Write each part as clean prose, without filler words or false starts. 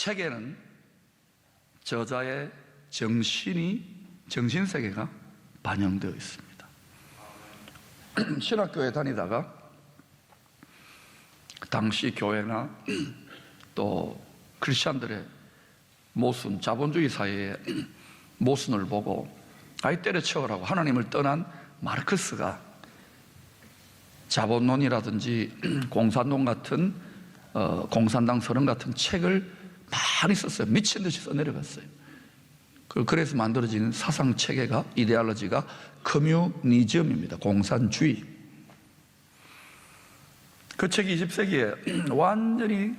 책에는 저자의 정신세계가 반영되어 있습니다. 신학교에 다니다가 당시 교회나 또 크리스찬들의 모순, 자본주의 사회의 모순을 보고 아이 때려치우라고 하나님을 떠난 마르크스가 자본론이라든지 공산론 같은 공산당 서론 같은 책을 많이 썼어요. 미친 듯이 써내려갔어요. 그래서 만들어진 사상 체계가, 이데올로지가 커뮤니즘입니다. 공산주의. 그 책이 20세기에 완전히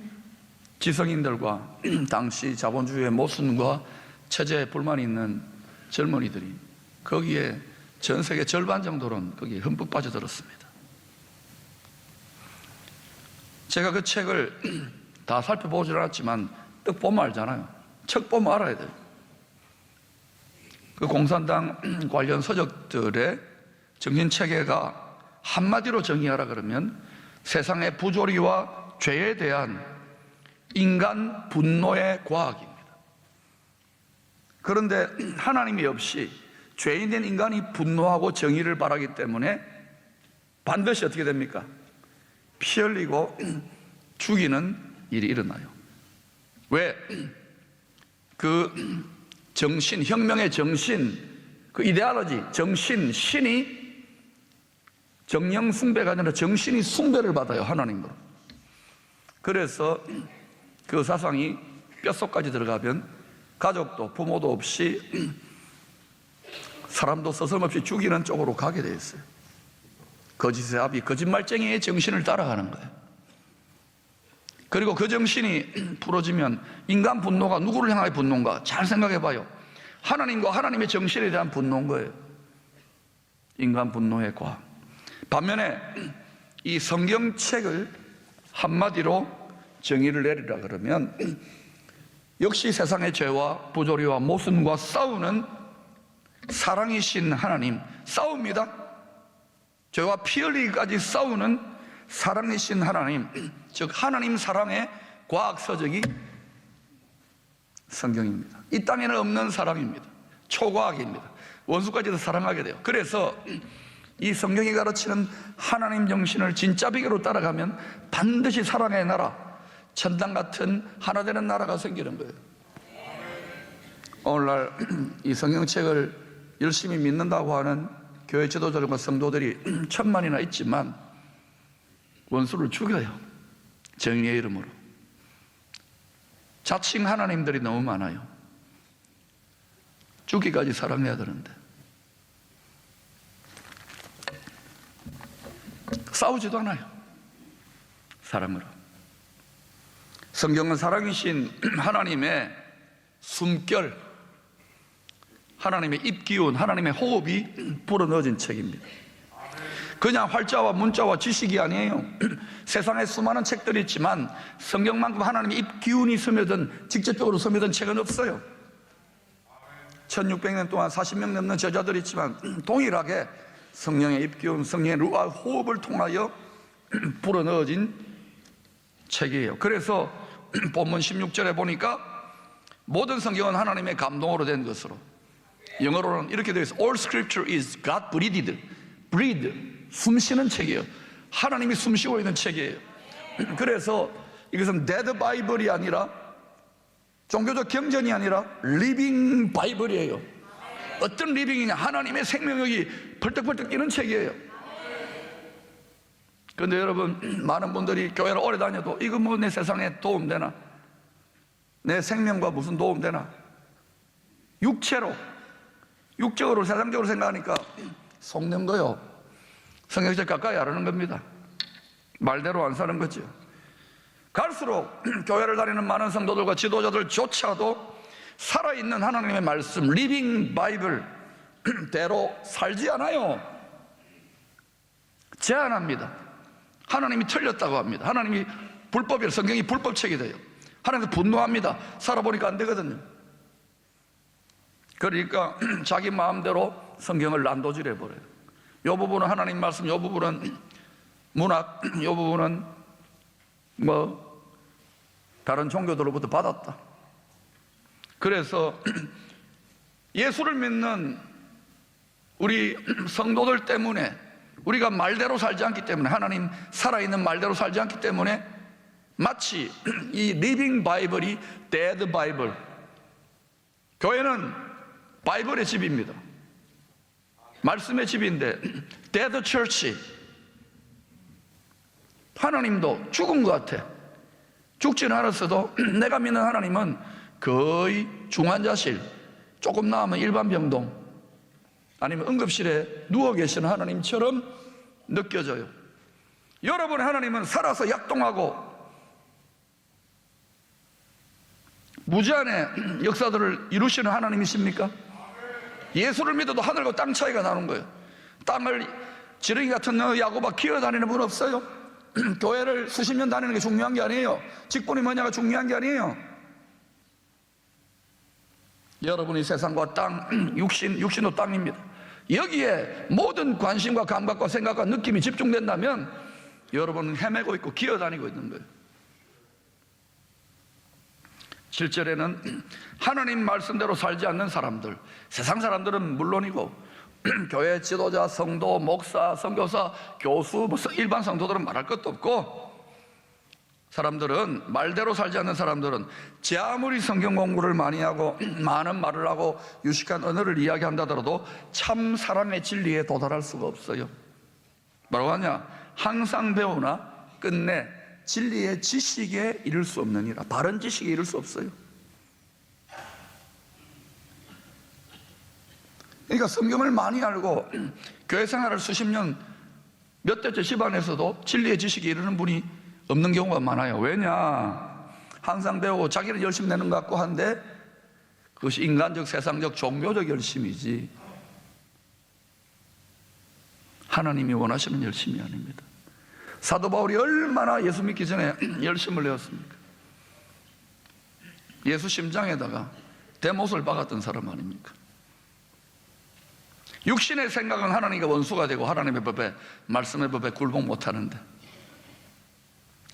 지성인들과 당시 자본주의의 모순과 체제에 불만이 있는 젊은이들이 거기에 전 세계 절반 정도는 거기에 흠뻑 빠져들었습니다. 제가 그 책을 다 살펴보지 않았지만 딱 보면 알잖아요. 책 보면 알아야 돼요. 그 공산당 관련 서적들의 정신체계가 한마디로 정의하라 그러면 세상의 부조리와 죄에 대한 인간 분노의 과학입니다. 그런데 하나님이 없이 죄인된 인간이 분노하고 정의를 바라기 때문에 반드시 어떻게 됩니까? 피 흘리고 죽이는 일이 일어나요. 왜? 그 정신, 혁명의 정신, 그 이데올로지, 정신, 신이 정령 숭배가 아니라 정신이 숭배를 받아요, 하나님으로. 그래서 그 사상이 뼛속까지 들어가면 가족도 부모도 없이 사람도 서슴없이 죽이는 쪽으로 가게 돼 있어요. 거짓의 아비, 거짓말쟁이의 정신을 따라가는 거예요. 그리고 그 정신이 풀어지면 인간 분노가 누구를 향하여 분노인가? 잘 생각해 봐요. 하나님과 하나님의 정신에 대한 분노인 거예요. 인간 분노의 과학. 반면에 이 성경책을 한마디로 정의를 내리라 그러면 역시 세상의 죄와 부조리와 모순과 싸우는 사랑이신 하나님, 싸웁니다. 죄와 피 흘리기까지 싸우는 사랑이신 하나님, 즉 하나님 사랑의 과학서적이 성경입니다. 이 땅에는 없는 사랑입니다. 초과학입니다. 원수까지도 사랑하게 돼요. 그래서 이 성경이 가르치는 하나님 정신을 진짜 비교로 따라가면 반드시 사랑의 나라, 천당 같은 하나 되는 나라가 생기는 거예요. 오늘날 이 성경책을 열심히 믿는다고 하는 교회 지도자들과 성도들이 천만이나 있지만 원수를 죽여요. 정의의 이름으로. 자칭 하나님들이 너무 많아요. 죽기까지 사랑해야 되는데 싸우지도 않아요. 사랑으로. 성경은 사랑이신 하나님의 숨결, 하나님의 입기운, 하나님의 호흡이 불어넣어진 책입니다. 그냥 활자와 문자와 지식이 아니에요. 세상에 수많은 책들이 있지만 성경만큼 하나님의 입기운이 스며든, 직접적으로 스며든 책은 없어요. 1600년 동안 40명 넘는 저자들이 있지만 동일하게 성령의 입기운, 성령의 루아 호흡을 통하여 불어넣어진 책이에요. 그래서 본문 16절에 보니까 모든 성경은 하나님의 감동으로 된 것으로, 영어로는 이렇게 되어 있어요. All scripture is God breathed. breathe, 숨쉬는 책이에요. 하나님이 숨쉬고 있는 책이에요. 그래서 이것은 dead Bible이 아니라, 종교적 경전이 아니라 living Bible이에요. 어떤 리빙이냐? 하나님의 생명력이 벌떡벌떡 뛰는 책이에요. 그런데 여러분, 많은 분들이 교회를 오래 다녀도 이거 뭐 내 세상에 도움되나? 내 생명과 무슨 도움되나? 육적으로 세상적으로 생각하니까 속는 거요. 성경책 가까이 하라는 겁니다. 말대로 안 사는 거죠. 갈수록 교회를 다니는 많은 성도들과 지도자들조차도 살아있는 하나님의 말씀, 리빙 바이블 대로 살지 않아요. 제안합니다. 하나님이 틀렸다고 합니다. 하나님이 불법이에요. 성경이 불법책이 돼요. 하나님도 분노합니다. 살아보니까 안 되거든요. 그러니까 자기 마음대로 성경을 난도질 해버려요. 이 부분은 하나님 말씀, 이 부분은 문학, 이 부분은 뭐 다른 종교들로부터 받았다. 그래서 예수를 믿는 우리 성도들 때문에, 우리가 말대로 살지 않기 때문에, 하나님 살아있는 말대로 살지 않기 때문에 마치 이 리빙 바이블이 데드 바이블, 교회는 바이블의 집입니다. 말씀의 집인데 데드 처치, 하나님도 죽은 것 같아. 죽지는 않았어도 내가 믿는 하나님은 거의 중환자실, 조금 나으면 일반 병동, 아니면 응급실에 누워 계시는 하나님처럼 느껴져요. 여러분의 하나님은 살아서 약동하고 무제한의 역사들을 이루시는 하나님이십니까? 예수를 믿어도 하늘과 땅 차이가 나는 거예요. 땅을 지렁이 같은 야고바 기어다니는 분 없어요. 교회를 수십 년 다니는 게 중요한 게 아니에요. 직분이 뭐냐가 중요한 게 아니에요. 여러분이 세상과 땅, 육신도 땅입니다. 여기에 모든 관심과 감각과 생각과 느낌이 집중된다면 여러분은 헤매고 있고 기어다니고 있는 거예요. 7절에는 하나님 말씀대로 살지 않는 사람들, 세상 사람들은 물론이고 교회 지도자, 성도, 목사, 선교사, 교수, 일반 성도들은 말할 것도 없고, 사람들은 말대로 살지 않는 사람들은 제 아무리 성경 공부를 많이 하고 많은 말을 하고 유식한 언어를 이야기한다더라도 참 사랑의 진리에 도달할 수가 없어요. 뭐라고 하냐? 항상 배우나 끝내 진리의 지식에 이를 수 없느니라. 바른 지식에 이를 수 없어요. 그러니까 성경을 많이 알고 교회 생활을 수십 년, 몇 대째 집안에서도 진리의 지식에 이르는 분이 없는 경우가 많아요. 왜냐? 항상 배우고 자기는 열심히 내는 것 같고 한데 그것이 인간적, 세상적, 종교적 열심이지 하나님이 원하시는 열심이 아닙니다. 사도 바울이 얼마나 예수 믿기 전에 열심을 내었습니까? 예수 심장에다가 대못을 박았던 사람 아닙니까? 육신의 생각은 하나님과 원수가 되고 하나님의 법에, 말씀의 법에 굴복 못하는데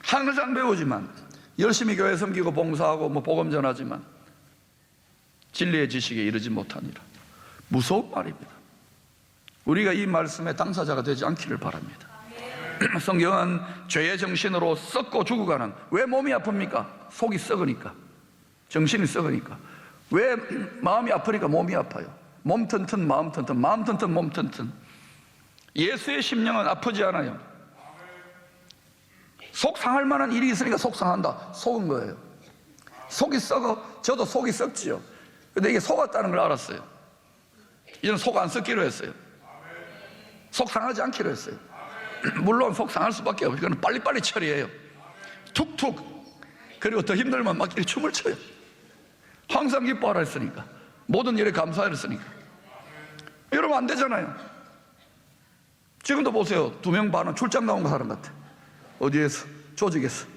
항상 배우지만, 열심히 교회 섬기고 봉사하고 복음 전하지만 진리의 지식에 이르지 못하니라. 무서운 말입니다. 우리가 이 말씀의 당사자가 되지 않기를 바랍니다. 성경은 죄의 정신으로 썩고 죽어가는, 왜 몸이 아픕니까? 속이 썩으니까, 정신이 썩으니까. 왜 마음이 아프니까 몸이 아파요. 몸 튼튼 마음 튼튼, 마음 튼튼 몸 튼튼. 예수의 심령은 아프지 않아요. 속 상할 만한 일이 있으니까 속 상한다. 속은 거예요. 속이 썩어. 저도 속이 썩지요. 근데 이게 속았다는 걸 알았어요. 이제는 속 안 썩기로 했어요. 속 상하지 않기로 했어요. 물론 속 상할 수밖에 없어요. 이거는 빨리빨리 처리해요. 툭툭. 그리고 더 힘들면 막 이렇게 춤을 춰요. 항상 기뻐하라 했으니까, 모든 일에 감사하라 했으니까. 이러면 안 되잖아요. 지금도 보세요. 2명 반은 출장 나온 사람 같아. 어디에서? 조직에서.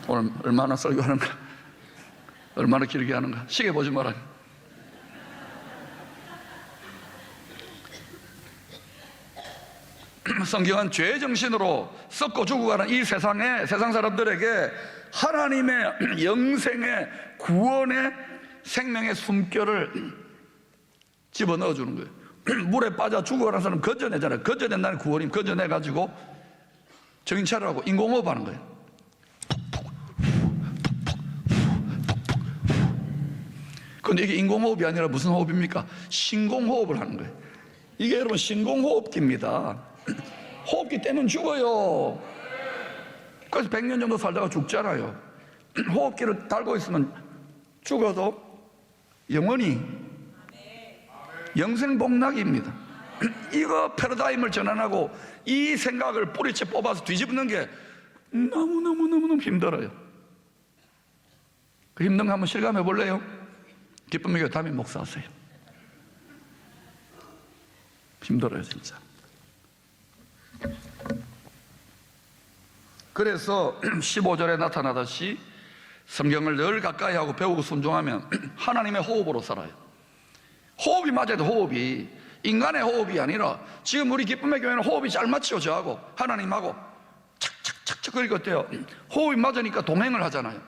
오늘 얼마나 설교하는가, 얼마나 길게 하는가. 시계 보지 마라. 성경은 죄의 정신으로 썩고 죽어가는 이 세상에, 세상 사람들에게 하나님의 영생의, 구원의, 생명의 숨결을 집어넣어 주는 거예요. 물에 빠져 죽어가는 사람 건져내잖아요. 건져낸다는 구원이, 건져내가지고 정신 차리라고 인공호흡 하는 거예요. 그런데 이게 인공호흡이 아니라 무슨 호흡입니까? 신공호흡을 하는 거예요. 이게 여러분 신공호흡기입니다. 호흡기 때문에 죽어요. 그래서 100년 정도 살다가 죽잖아요. 호흡기를 달고 있으면 죽어도 영원히 영생복락입니다. 이거 패러다임을 전환하고 이 생각을 뿌리채 뽑아서 뒤집는 게 너무너무 힘들어요. 그 힘든 거 한번 실감해 볼래요? 기쁨의 교회 담임 목사하세요. 힘들어요 진짜. 그래서 15절에 나타나듯이 성경을 늘 가까이 하고 배우고 순종하면 하나님의 호흡으로 살아요. 호흡이 맞아도 호흡이 인간의 호흡이 아니라, 지금 우리 기쁨의 교회는 호흡이 잘 맞죠. 저하고 하나님하고 착착착착. 그리고 어때요? 호흡이 맞으니까 동행을 하잖아요.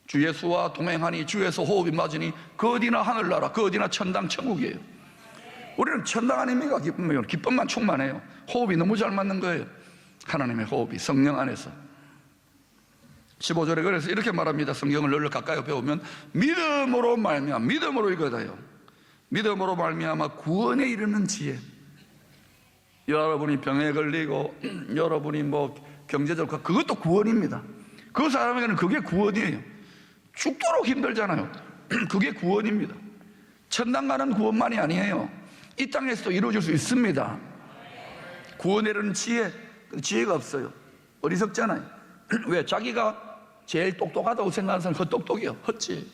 주 예수와 동행하니 주에서 호흡이 맞으니 그 어디나 하늘나라 그 어디나 천당 천국이에요. 우리는 천당 아닙니까? 기쁨만 충만해요. 호흡이 너무 잘 맞는 거예요. 하나님의 호흡이 성령 안에서. 15절에 그래서 이렇게 말합니다. 성경을 늘 가까이 배우면 믿음으로 말미암아, 믿음으로 이거다요. 믿음으로 말미암아 구원에 이르는 지혜. 여러분이 병에 걸리고 여러분이 뭐 경제적으로 그것도 구원입니다. 그 사람에게는 그게 구원이에요. 죽도록 힘들잖아요. 그게 구원입니다. 천당 가는 구원만이 아니에요. 이 땅에서도 이루어질 수 있습니다. 구원에 이르는 지혜, 지혜가 없어요. 어리석잖아요. 왜? 자기가 제일 똑똑하다고 생각하는 사람은 헛똑똑이요. 헛지.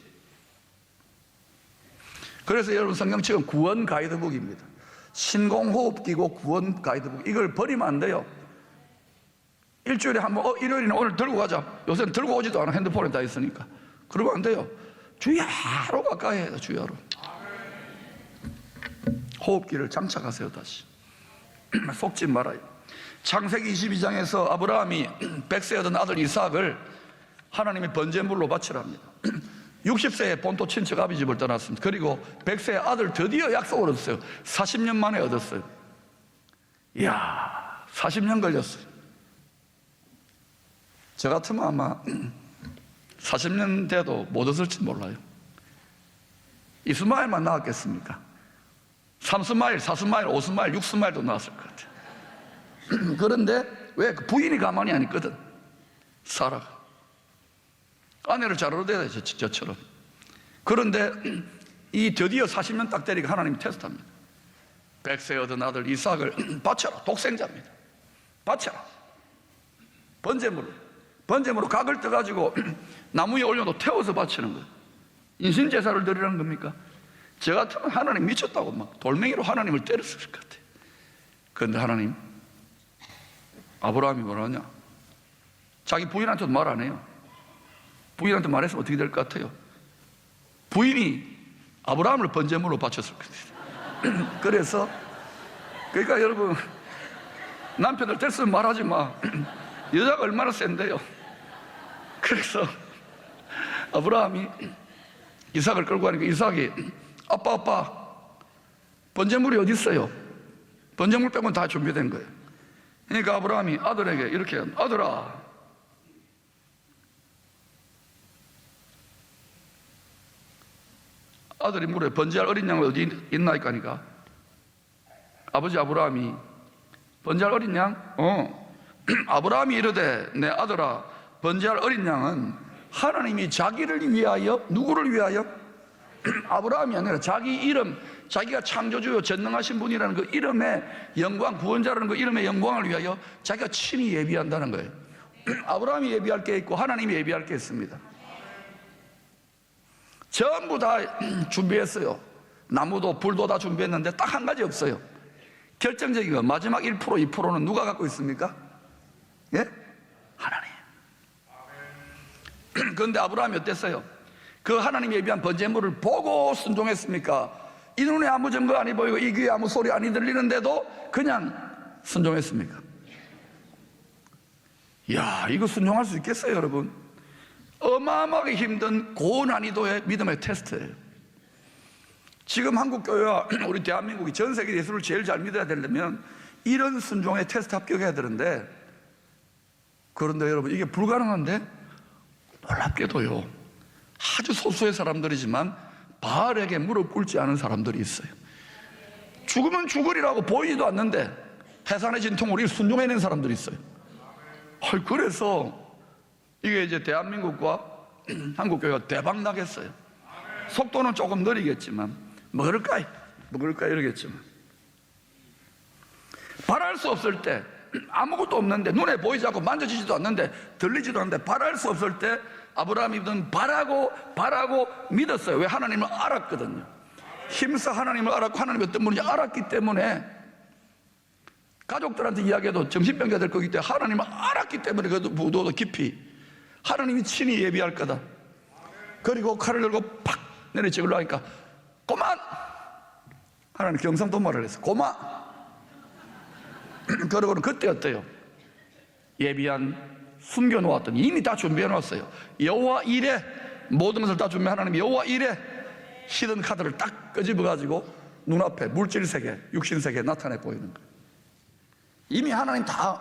그래서 여러분 성경책은 구원 가이드북입니다. 신공호흡기고 구원 가이드북. 이걸 버리면 안 돼요. 일주일에 한 번, 일요일이나 오늘 들고 가자. 요새는 들고 오지도 않아. 핸드폰에 다 있으니까. 그러면 안 돼요. 주야로 가까이 해요. 주야로. 호흡기를 장착하세요. 다시. 속지 말아요. 창세기 22장에서 아브라함이 100세 얻은 아들 이삭을 하나님이 번제물로 바치랍니다. 60세에 본토 친척 아비 집을 떠났습니다. 그리고 100세의 아들 드디어 약속을 얻었어요. 40년 만에 얻었어요. 이야, 40년 걸렸어요. 저 같으면 아마 40년 돼도 못 얻을지 몰라요. 이스마엘만 나왔겠습니까? 3스마일, 4스마일, 5스마일, 6스마일도 나왔을 것 같아요. 그런데 왜? 그 부인이 가만히 안 있거든. 사라가 아내를 잘 얻어야 돼, 저처럼. 그런데 이 드디어 40년 딱 되니까 하나님이 테스트합니다. 100세 얻은 아들 이삭을 바쳐라. 독생자입니다. 바쳐라. 번제물로 각을 떠가지고 나무 위에 올려놓고 태워서 바치는 거예요. 인신제사를 드리라는 겁니까? 저 같으면 하나님 미쳤다고 막 돌멩이로 하나님을 때렸을 것 같아요. 그런데 하나님, 아브라함이 뭐라냐? 자기 부인한테도 말 안 해요. 부인한테 말했으면 어떻게 될 것 같아요? 부인이 아브라함을 번제물로 바쳤을 겁니다. 그래서 그러니까 여러분, 남편을 됐으면 말하지 마. 여자가 얼마나 센데요. 그래서 아브라함이 이삭을 끌고 가니까 이삭이 아빠 번제물이 어디 있어요? 번제물 빼고는 다 준비된 거예요. 그러니까 아브라함이 아들에게 이렇게, 아들아, 아들이 물에 번제할 어린 양은 어디 있나이까 하니까 아버지 아브라함이 번제할 어린 양? 아브라함이 이르되 내 아들아, 번제할 어린 양은 하나님이 자기를 위하여, 누구를 위하여? 아브라함이 아니라 자기 이름, 자기가 창조주요 전능하신 분이라는 그 이름의 영광, 구원자라는 그 이름의 영광을 위하여 자기가 친히 예비한다는 거예요. 아브라함이 예비할 게 있고 하나님이 예비할 게 있습니다. 전부 다 준비했어요. 나무도 불도 다 준비했는데 딱 한 가지 없어요. 결정적인 거, 마지막 1%, 2%는 누가 갖고 있습니까? 예? 하나님. 그런데 아브라함이 어땠어요? 그 하나님 예비한 번제물을 보고 순종했습니까? 이 눈에 아무 증거 아니 보이고 이 귀에 아무 소리 아니 들리는데도 그냥 순종했습니까? 이야, 이거 순종할 수 있겠어요, 여러분? 어마어마하게 힘든 고난이도의 믿음의 테스트예요. 지금 한국교회와 우리 대한민국이 전 세계 예수를 제일 잘 믿어야 되려면 이런 순종의 테스트 합격해야 되는데, 그런데 여러분, 이게 불가능한데 놀랍게도요, 아주 소수의 사람들이지만 바알에게 무릎 꿇지 않은 사람들이 있어요. 죽으면 죽으리라고 보이지도 않는데 해산의 진통을 순종해낸 사람들이 있어요. 그래서 이게 이제 대한민국과 한국교회가 대박 나겠어요. 속도는 조금 느리겠지만 먹을까 이러겠지만, 바랄 수 없을 때, 아무것도 없는데, 눈에 보이지 않고 만져지지도 않는데 들리지도 않는데 바랄 수 없을 때 아브라함이든 바라고 믿었어요. 왜? 하나님을 알았거든요. 힘써 하나님을 알았고 하나님이 어떤 분인지 알았기 때문에, 가족들한테 이야기해도 정신병자 될 거기 때문에 하나님을 알았기 때문에 그 무도도 깊이 하나님이 친히 예비할 거다. 그리고 칼을 들고 팍 내리찍으려 하니까 고만! 하나님 경상도 말을 했어요. 고마! 그러고는 그때 어때요? 예비한 숨겨놓았더니 이미 다 준비해놨어요. 여호와 이레, 모든 것을 다 준비 하나님이 여호와 이래 히든 카드를 딱 끄집어가지고 눈앞에 물질세계, 육신세계에 나타내 보이는 거예요. 이미 하나님 다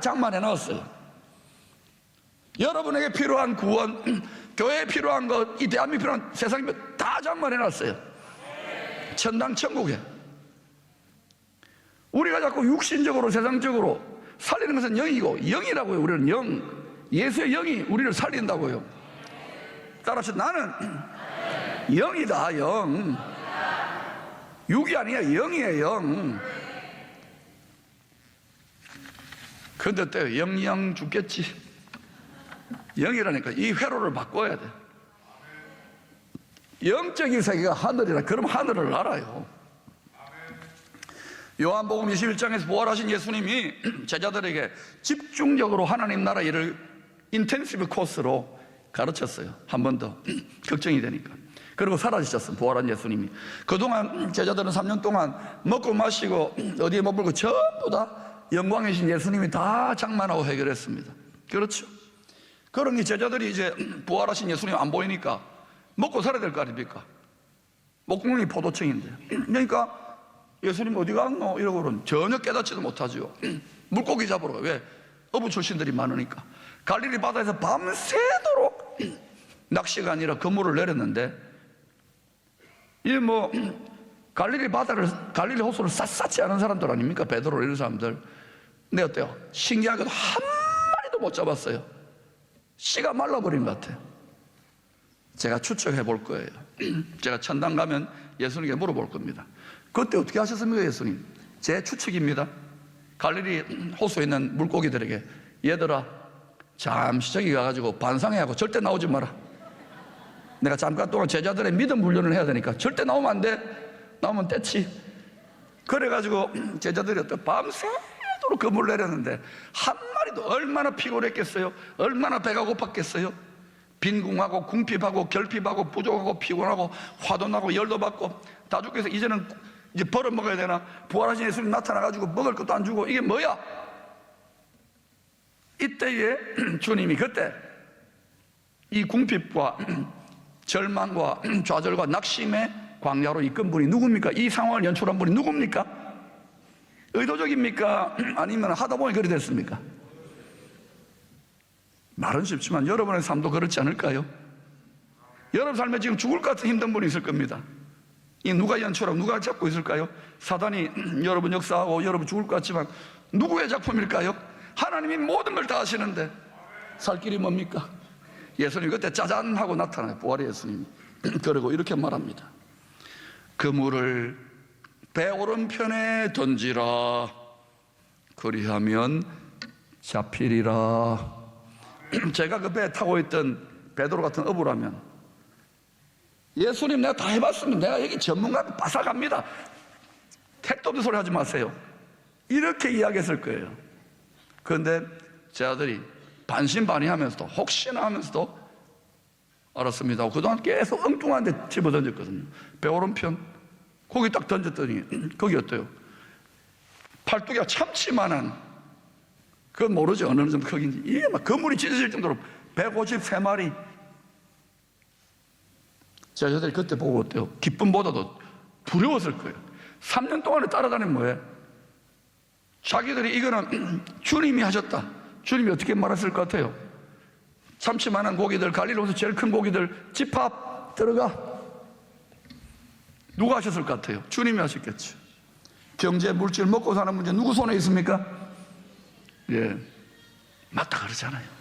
장만해 놨어요. 여러분에게 필요한 구원, 교회에 필요한 것, 이 대한민국에 필요한 세상에 다 장만해 놨어요. 천당 천국에. 우리가 자꾸 육신적으로 세상적으로 살리는 것은 영이고, 영이라고요. 우리는 영, 예수의 영이 우리를 살린다고요. 따라서 나는 영이다. 영. 육이 아니야. 영이에요. 영. 근데 어때요? 영영 죽겠지. 영이라니까 이 회로를 바꿔야 돼. 영적인 세계가 하늘이라. 그럼 하늘을 알아요. 요한복음 21장에서 부활하신 예수님이 제자들에게 집중적으로 하나님 나라 일을 인텐시브 코스로 가르쳤어요. 한 번 더 걱정이 되니까. 그리고 사라지셨어요. 부활한 예수님이. 그동안 제자들은 3년 동안 먹고 마시고 어디에 머물고 전부 다 영광이신 예수님이 다 장만하고 해결했습니다. 그렇죠? 그러니 제자들이 이제 부활하신 예수님 안 보이니까 먹고 살아야 될 거 아닙니까? 목공이 포도청인데. 그러니까 예수님 어디 갔노? 이러고는 전혀 깨닫지도 못하죠. 물고기 잡으러 가요. 왜? 어부 출신들이 많으니까. 갈릴리 바다에서 밤새도록 낚시가 아니라 그물을 내렸는데, 이 뭐 갈릴리 바다를, 갈릴리 호수를 샅샅이 아는 사람들 아닙니까? 베드로 이런 사람들. 근데 어때요? 신기하게도 한 마리도 못 잡았어요. 씨가 말라버린 것 같아요. 제가 추측해 볼 거예요. 제가 천당 가면 예수님께 물어볼 겁니다. 그때 어떻게 하셨습니까, 예수님? 제 추측입니다. 갈릴리 호수에 있는 물고기들에게, 얘들아, 잠시 저기 가가지고 반상회하고 절대 나오지 마라. 내가 잠깐 동안 제자들의 믿음 훈련을 해야 되니까 절대 나오면 안 돼. 나오면 떼치. 그래가지고 제자들이 밤새도록 그물 내렸는데 한 마리도. 얼마나 피곤했겠어요? 얼마나 배가 고팠겠어요? 빈궁하고 궁핍하고 결핍하고 부족하고 피곤하고 화도 나고 열도 받고 다 죽겠어. 이제는 이제 벌어 먹어야 되나? 부활하신 예수님 나타나가지고 먹을 것도 안 주고 이게 뭐야? 이때에 주님이 그때 이 궁핍과 절망과 좌절과 낙심의 광야로 이끈 분이 누굽니까? 이 상황을 연출한 분이 누굽니까? 의도적입니까? 아니면 하다 보니 그리 됐습니까? 말은 쉽지만 여러분의 삶도 그렇지 않을까요? 여러분 삶에 지금 죽을 것 같은 힘든 분이 있을 겁니다. 이 누가 연출하고 누가 잡고 있을까요? 사단이 여러분 역사하고 여러분 죽을 것 같지만 누구의 작품일까요? 하나님이 모든 걸 다 하시는데 살 길이 뭡니까? 예수님이 그때 짜잔 하고 나타나요. 부활의 예수님이. 그리고 이렇게 말합니다. 그물을 배 오른편에 던지라. 그리하면 잡히리라. 제가 그 배에 타고 있던 베드로 같은 어부라면, 예수님 내가 다 해봤습니다. 내가 여기 전문가 빠삭합니다. 택도 없는 소리 하지 마세요. 이렇게 이야기했을 거예요. 그런데 제자들이 반신반의하면서도 혹시나 하면서도 알았습니다. 그동안 계속 엉뚱한 데 집어던졌거든요. 배 오른편 거기 딱 던졌더니 거기 어때요? 팔뚝이가 참치만한, 그건 모르죠. 어느 정도 크기인지. 이게 막 그물이 찢어질 정도로 153마리. 제자들이 그때 보고 어때요? 기쁨보다도 두려웠을 거예요. 3년 동안에 따라다니면 뭐예요? 자기들이 이거는 주님이 하셨다. 주님이 어떻게 말했을 것 같아요? 참치만한 고기들, 갈릴리에서 제일 큰 고기들 집합 들어가. 누가 하셨을 것 같아요? 주님이 하셨겠죠. 경제, 물질, 먹고 사는 문제 누구 손에 있습니까? 예, 맞다 그러잖아요.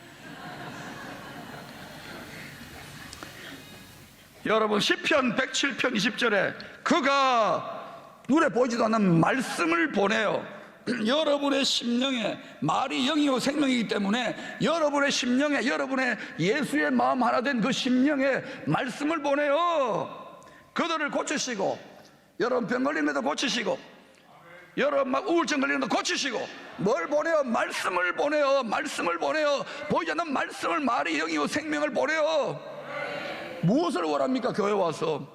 여러분 시편 107편 20절에 그가 눈에 보이지도 않는 말씀을 보내요. 여러분의 심령에, 말이 영이요 생명이기 때문에 여러분의 심령에, 여러분의 예수의 마음 하나 된 그 심령에 말씀을 보내요. 그들을 고치시고, 여러분 병 걸리는 데도 고치시고, 여러분 막 우울증 걸리는 데도 고치시고, 뭘 보내요? 말씀을 보내요. 말씀을 보내요. 보이지 않는 말씀을, 말이 영이요 생명을 보내요. 무엇을 원합니까? 교회 와서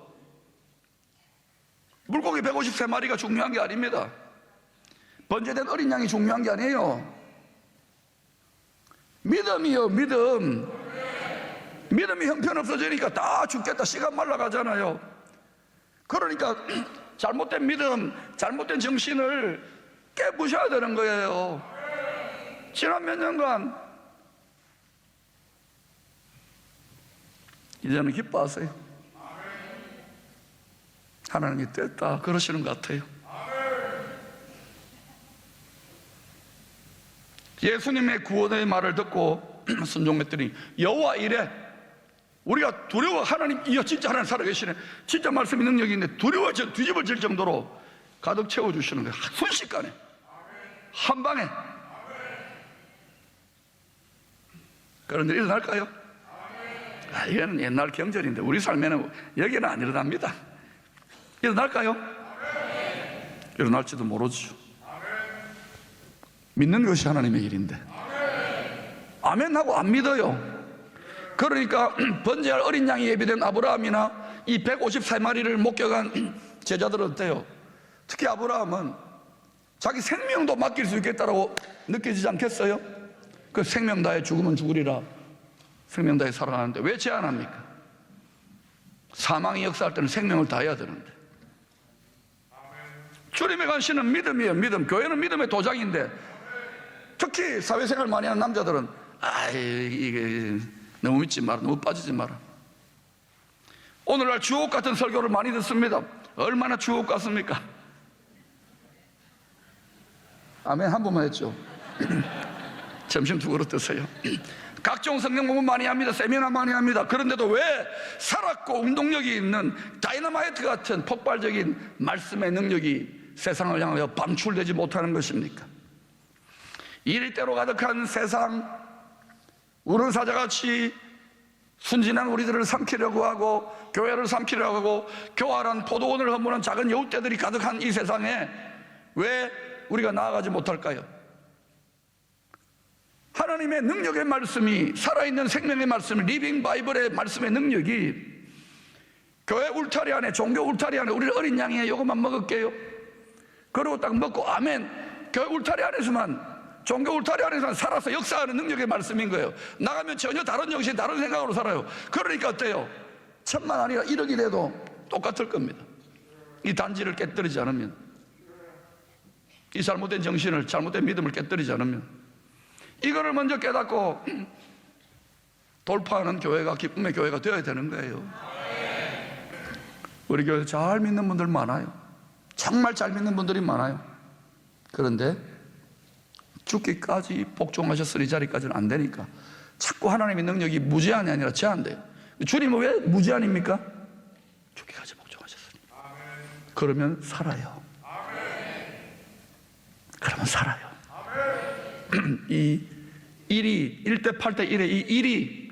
물고기 153마리가 중요한 게 아닙니다. 번제된 어린 양이 중요한 게 아니에요. 믿음이요, 믿음. 믿음이 형편없어지니까 다 죽겠다, 시간 말라가잖아요. 그러니까 잘못된 믿음, 잘못된 정신을 깨부셔야 되는 거예요. 지난 몇 년간 이제는 기뻐하세요. 하나님이 됐다 그러시는 것 같아요. 예수님의 구원의 말을 듣고 순종했더니 여호와 이래, 우리가 두려워, 하나님, 이여 진짜 하나님 살아계시네, 진짜 말씀이 능력이 있는데 두려워 뒤집어질 정도로 가득 채워주시는 거예요. 순식간에, 한 방에. 그런 일이 일어날까요? 이거는 옛날 경전인데 우리 삶에는 여기는 안 일어납니다. 일어날까요? 일어날지도 모르죠. 믿는 것이 하나님의 일인데 아멘 하고 안 믿어요. 그러니까 번제할 어린 양이 예비된 아브라함이나 이 154마리를 목격한 제자들은 어때요? 특히 아브라함은 자기 생명도 맡길 수 있겠다라고 느껴지지 않겠어요? 그 생명 다해 죽으면 죽으리라, 생명 다해 살아가는데 왜 제한합니까? 사망이 역사할 때는 생명을 다해야 되는데. 주님의 관심은 믿음이에요. 믿음. 교회는 믿음의 도장인데 특히 사회생활 많이 하는 남자들은 이게 너무 믿지 마라, 너무 빠지지 마라. 오늘날 주옥 같은 설교를 많이 듣습니다. 얼마나 주옥 같습니까? 아멘 한 번만 했죠. 점심 두 그릇 드세요. 각종 성경 공부 많이 합니다. 세미나 많이 합니다. 그런데도 왜 살았고 운동력이 있는 다이너마이트 같은 폭발적인 말씀의 능력이 세상을 향하여 방출되지 못하는 것입니까? 이리때로 가득한 세상, 우르사자같이 순진한 우리들을 삼키려고 하고 교회를 삼키려고 하고 교활한 포도원을 허무는 작은 여우떼들이 가득한 이 세상에 왜 우리가 나아가지 못할까요? 하나님의 능력의 말씀이, 살아있는 생명의 말씀, 리빙 바이블의 말씀의 능력이 교회 울타리 안에, 종교 울타리 안에, 우리 어린 양이에요, 이것만 먹을게요, 그리고 딱 먹고 아멘, 교회 울타리 안에서만, 종교 울타리 안에서만 살아서 역사하는 능력의 말씀인 거예요. 나가면 전혀 다른 정신, 다른 생각으로 살아요. 그러니까 어때요? 천만 아니라 1억이 돼도 똑같을 겁니다. 이 단지를 깨뜨리지 않으면, 이 잘못된 정신을, 잘못된 믿음을 깨뜨리지 않으면, 이거를 먼저 깨닫고 돌파하는 교회가 기쁨의 교회가 되어야 되는 거예요. 우리 교회 잘 믿는 분들 많아요. 정말 잘 믿는 분들이 많아요. 그런데 죽기까지 복종하셨으니 이 자리까지는 안 되니까 자꾸 하나님의 능력이 무제한이 아니라 제한돼요. 주님은 왜 무제한입니까? 죽기까지 복종하셨으니. 그러면 살아요. 그러면 살아요. 이 1대 8대 1의 이 1이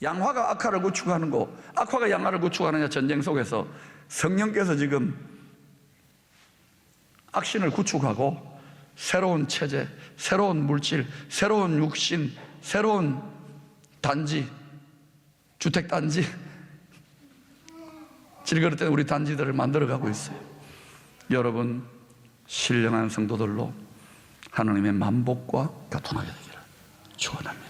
양화가 악화를 구축하는 거, 악화가 양화를 구축하느냐 전쟁 속에서 성령께서 지금 악신을 구축하고 새로운 체제, 새로운 물질, 새로운 육신, 새로운 단지, 주택단지, 질그릇된 우리 단지들을 만들어가고 있어요. 여러분, 신령한 성도들로 하나님의 만복과 교통하게 되기를 축원합니다.